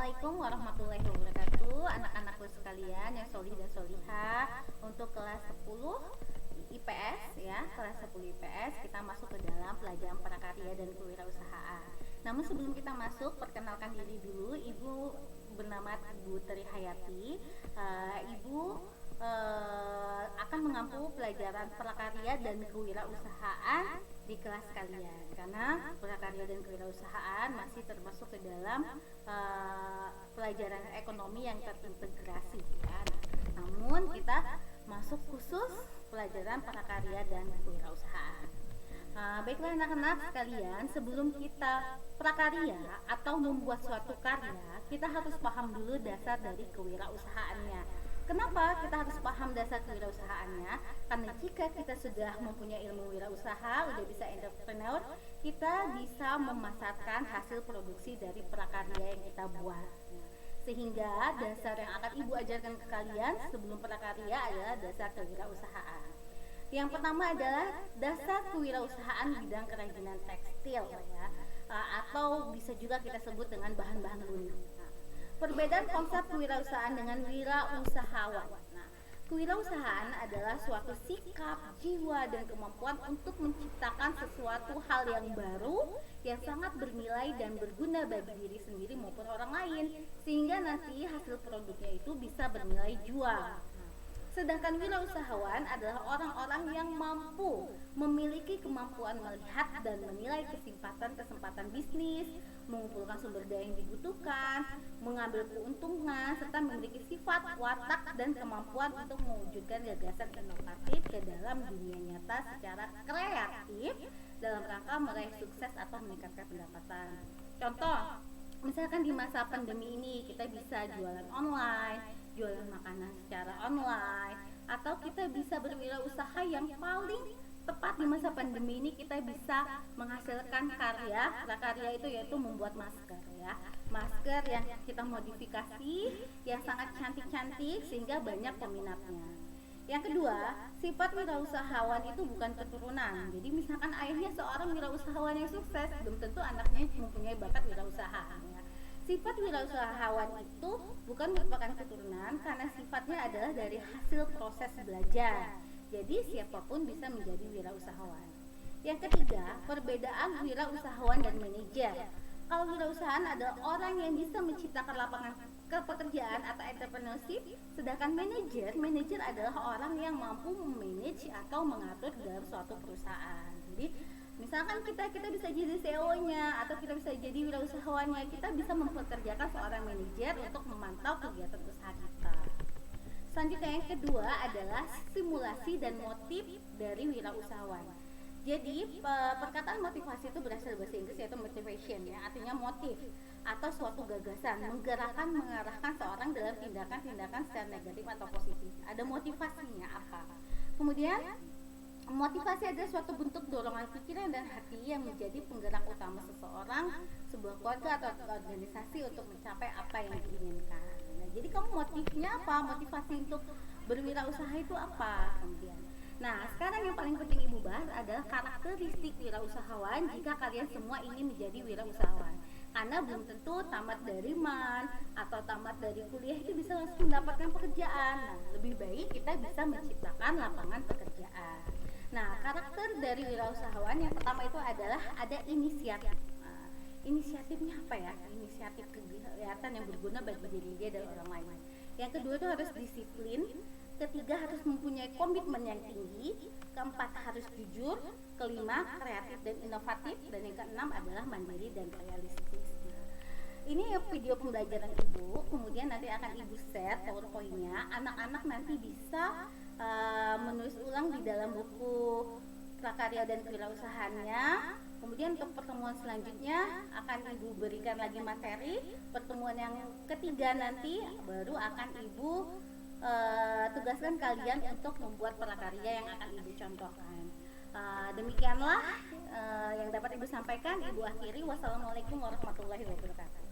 Assalamualaikum warahmatullahi wabarakatuh. Anak-anakku sekalian yang solih dan solihah, untuk kelas 10 IPS ya, kelas 10 IPS kita masuk ke dalam pelajaran prakarya dan kewirausahaan. Namun sebelum kita masuk, perkenalkan diri dulu. Ibu bernama Ibu Tri Hayati. Ibu akan mengampu pelajaran prakarya dan kewirausahaan di kelas kalian, karena prakarya dan kewirausahaan masih termasuk ke dalam pelajaran ekonomi yang terintegrasi ya. Namun kita masuk khusus pelajaran prakarya dan kewirausahaan. Baiklah anak-anak sekalian, sebelum kita prakarya atau membuat suatu karya, kita harus paham dulu dasar dari kewirausahaannya. Kenapa kita harus paham dasar kewirausahaannya? Karena jika kita sudah mempunyai ilmu wirausaha, udah bisa entrepreneur, kita bisa memasarkan hasil produksi dari prakarya yang kita buat. Sehingga dasar yang akan Ibu ajarkan ke kalian sebelum prakarya adalah dasar kewirausahaan. Yang pertama adalah dasar kewirausahaan bidang kerajinan tekstil ya, atau bisa juga kita sebut dengan bahan-bahan lunak. Perbedaan konsep kewirausahaan dengan wirausahawan. Kewirausahaan adalah suatu sikap, jiwa, dan kemampuan untuk menciptakan sesuatu hal yang baru yang sangat bernilai dan berguna bagi diri sendiri maupun orang lain, sehingga nanti hasil produknya itu bisa bernilai jual. Sedangkan wirausahawan adalah orang-orang yang mampu memiliki kemampuan melihat dan menilai kesempatan bisnis, mengumpulkan sumber daya yang dibutuhkan, mengambil keuntungan, serta memiliki sifat, watak, dan kemampuan untuk mewujudkan gagasan inovatif ke dalam dunia nyata secara kreatif dalam rangka meraih sukses atau meningkatkan pendapatan. Contoh, misalkan di masa pandemi ini kita bisa jualan online, jualan makanan secara online, atau kita bisa berwirausaha yang paling tepat di masa pandemi ini, kita bisa menghasilkan prakarya itu yaitu membuat masker ya. Masker yang kita modifikasi yang sangat cantik-cantik sehingga banyak peminatnya. Yang kedua, sifat wirausahawan itu bukan keturunan. Jadi misalkan ayahnya seorang wirausahawan yang sukses, belum tentu anaknya mempunyai bakat wirausaha ya. Sifat wirausahawan itu bukan merupakan keturunan karena sifatnya adalah dari hasil proses belajar. Jadi siapapun bisa menjadi wirausahawan. Yang ketiga, perbedaan wirausahawan dan manajer. Kalau wirausahaan adalah orang yang bisa menciptakan lapangan pekerjaan atau entrepreneurship, sedangkan manajer adalah orang yang mampu memanage atau mengatur dalam suatu perusahaan. Jadi misalkan kita bisa jadi CEO-nya atau kita bisa jadi wirausahawannya, kita bisa mempekerjakan seorang manajer untuk memantau kegiatan usaha kita. Selanjutnya yang kedua adalah simulasi dan motif dari wirausahawan. Jadi perkataan motivasi itu berasal dari bahasa Inggris yaitu motivation ya, artinya motif atau suatu gagasan, menggerakkan, mengarahkan seorang dalam tindakan-tindakan secara negatif atau positif. Ada motivasinya apa? Kemudian motivasi adalah suatu bentuk dorongan pikiran dan hati yang menjadi penggerak utama seseorang, sebuah keluarga atau organisasi untuk mencapai apa yang diinginkan. Nah, jadi kamu motifnya apa? Motivasi untuk berwirausaha itu apa? Kemudian, nah sekarang yang paling penting Ibu bahas adalah karakteristik wirausahawan jika kalian semua ingin menjadi wirausahawan. Karena belum tentu tamat dari MAN atau tamat dari kuliah itu bisa langsung mendapatkan pekerjaan. Nah, lebih baik kita bisa menciptakan lapangan pekerjaan. Nah, karakter dari wirausahawan yang pertama itu adalah ada inisiatif. Inisiatifnya apa ya? Inisiatif kegiatan yang berguna bagi diri dia dan orang lain. Yang kedua itu harus disiplin. Ketiga harus mempunyai komitmen yang tinggi. Keempat harus jujur. Kelima kreatif dan inovatif. Dan yang keenam adalah mandiri dan realistis. Ini video pembelajaran Ibu, kemudian nanti akan Ibu share PowerPoint-nya. Anak-anak nanti bisa menulis ulang di dalam buku prakarya dan kewirausahaannya. Kemudian untuk pertemuan selanjutnya akan Ibu berikan lagi materi. Pertemuan yang ketiga nanti baru akan Ibu tugaskan kalian untuk membuat prakarya yang akan Ibu contohkan. Demikianlah yang dapat Ibu sampaikan. Ibu akhiri. Wassalamualaikum warahmatullahi wabarakatuh.